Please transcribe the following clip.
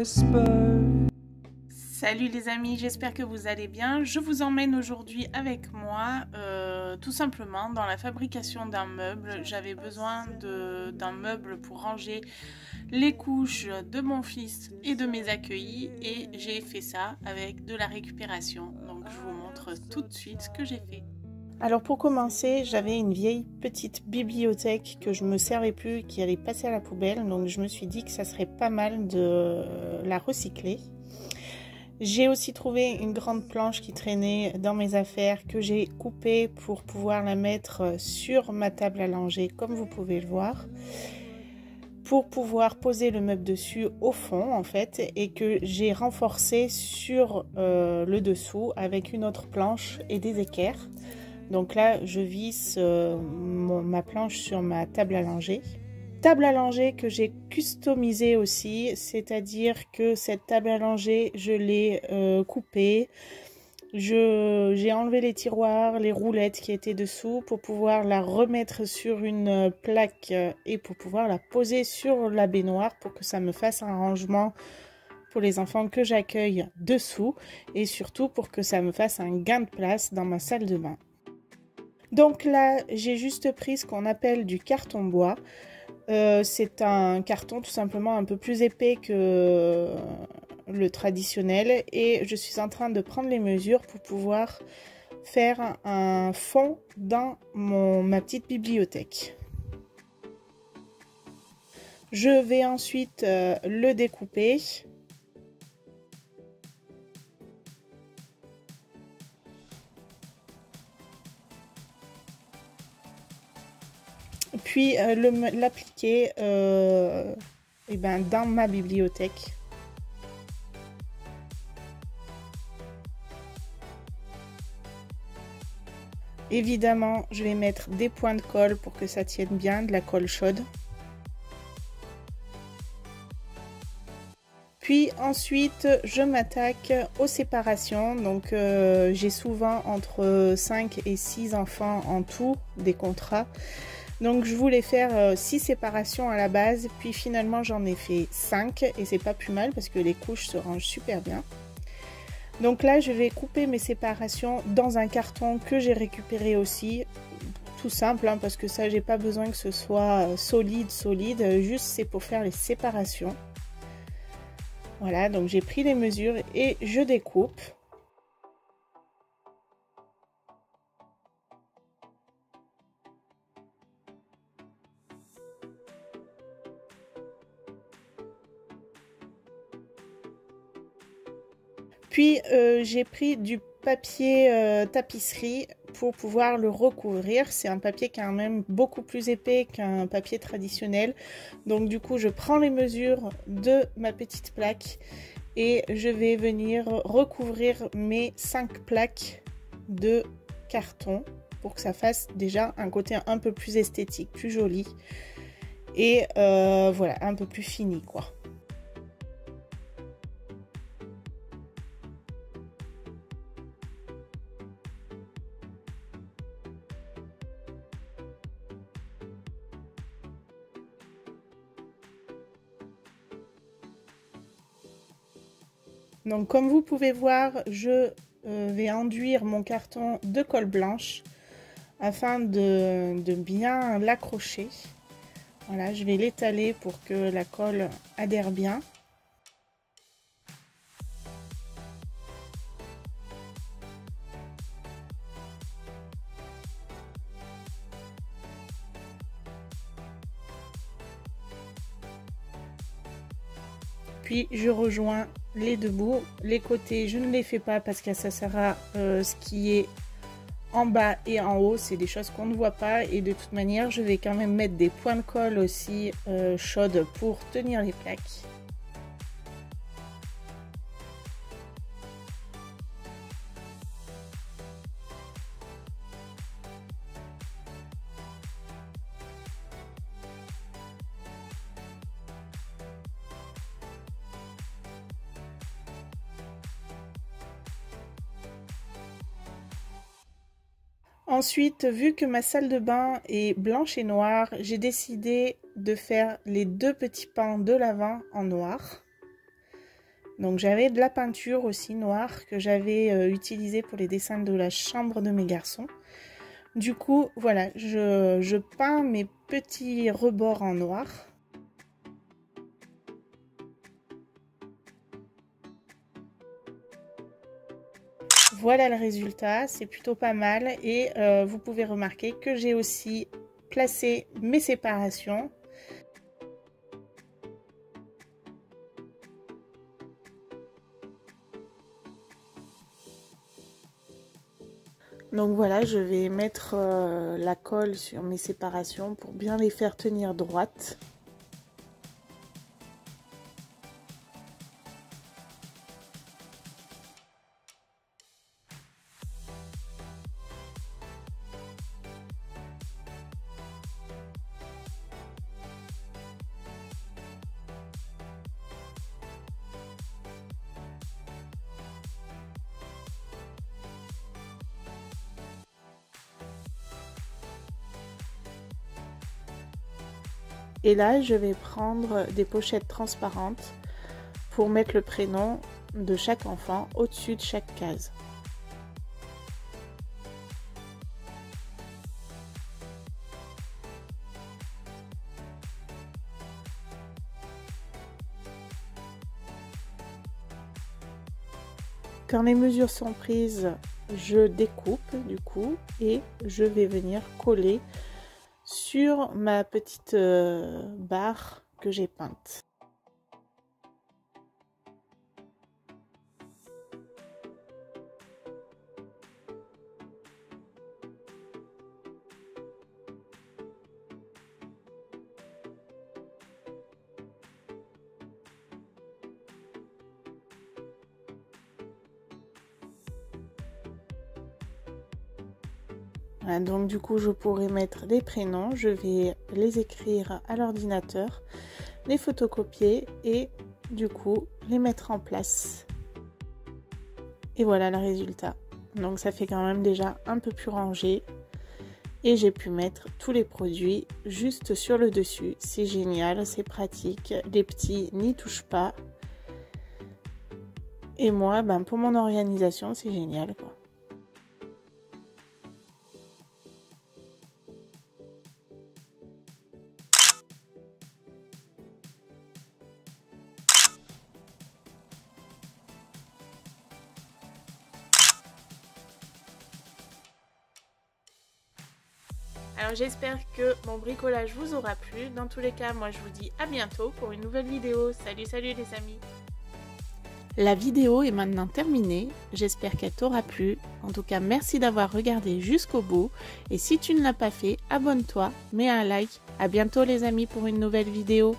whisper. Salut les amis, j'espère que vous allez bien. Je vous emmène aujourd'hui avec moi tout simplement dans la fabrication d'un meuble. J'avais besoin d'un meuble pour ranger les couches de mon fils et de mes accueillis et j'ai fait ça avec de la récupération. Donc je vous montre tout de suite ce que j'ai fait. Alors pour commencer, j'avais une vieille petite bibliothèque que je me servais plus, qui allait passer à la poubelle. Donc je me suis dit que ça serait pas mal de la recycler. J'ai aussi trouvé une grande planche qui traînait dans mes affaires que j'ai coupée pour pouvoir la mettre sur ma table à langer, comme vous pouvez le voir, pour pouvoir poser le meuble dessus au fond en fait, et que j'ai renforcé sur le dessous avec une autre planche et des équerres. Donc là, je visse ma planche sur ma table à langer. Table à langer que j'ai customisée aussi, c'est-à-dire que cette table à langer, je l'ai coupée. J'ai enlevé les tiroirs, les roulettes qui étaient dessous pour pouvoir la remettre sur une plaque et pour pouvoir la poser sur la baignoire pour que ça me fasse un rangement pour les enfants que j'accueille dessous et surtout pour que ça me fasse un gain de place dans ma salle de bain. Donc là, j'ai juste pris ce qu'on appelle du carton bois. C'est un carton tout simplement un peu plus épais que le traditionnel et je suis en train de prendre les mesures pour pouvoir faire un fond dans ma petite bibliothèque. Je vais ensuite le découper. Puis l'appliquer dans ma bibliothèque. Évidemment, je vais mettre des points de colle pour que ça tienne bien, de la colle chaude. Puis ensuite, je m'attaque aux séparations. Donc j'ai souvent entre 5 et 6 enfants en tout des contrats. Donc je voulais faire 6 séparations à la base, puis finalement j'en ai fait 5 et c'est pas plus mal parce que les couches se rangent super bien. Donc là je vais couper mes séparations dans un carton que j'ai récupéré aussi, tout simple hein, parce que ça j'ai pas besoin que ce soit solide, juste c'est pour faire les séparations. Voilà, donc j'ai pris les mesures et je découpe. Puis j'ai pris du papier tapisserie pour pouvoir le recouvrir. C'est un papier quand même beaucoup plus épais qu'un papier traditionnel. Donc du coup je prends les mesures de ma petite plaque et je vais venir recouvrir mes 5 plaques de carton pour que ça fasse déjà un côté un peu plus esthétique, plus joli et voilà, un peu plus fini quoi. Donc comme vous pouvez voir, je vais enduire mon carton de colle blanche afin de bien l'accrocher. Voilà, je vais l'étaler pour que la colle adhère bien. Puis je rejoins les deux bouts. Les côtés, je ne les fais pas parce que ça sera ce qui est en bas et en haut. C'est des choses qu'on ne voit pas. Et de toute manière, je vais quand même mettre des points de colle aussi chaudes pour tenir les plaques. Ensuite, vu que ma salle de bain est blanche et noire, j'ai décidé de faire les deux petits pans de l'avant en noir. Donc j'avais de la peinture aussi noire que j'avais utilisée pour les dessins de la chambre de mes garçons. Du coup, voilà, je peins mes petits rebords en noir. Voilà le résultat, c'est plutôt pas mal et vous pouvez remarquer que j'ai aussi placé mes séparations. Donc voilà, je vais mettre la colle sur mes séparations pour bien les faire tenir droites. Et là, je vais prendre des pochettes transparentes pour mettre le prénom de chaque enfant au-dessus de chaque case. Quand les mesures sont prises, je découpe du coup et je vais venir coller sur ma petite barre que j'ai peinte. Voilà, donc du coup je pourrais mettre des prénoms, je vais les écrire à l'ordinateur, les photocopier et du coup les mettre en place. Et voilà le résultat. Donc ça fait quand même déjà un peu plus rangé et j'ai pu mettre tous les produits juste sur le dessus. C'est génial, c'est pratique, les petits n'y touchent pas. Et moi, pour mon organisation, c'est génial quoi. Alors j'espère que mon bricolage vous aura plu. Dans tous les cas, moi je vous dis à bientôt pour une nouvelle vidéo. Salut, salut les amis. La vidéo est maintenant terminée. J'espère qu'elle t'aura plu. En tout cas, merci d'avoir regardé jusqu'au bout. Et si tu ne l'as pas fait, abonne-toi, mets un like. À bientôt les amis pour une nouvelle vidéo.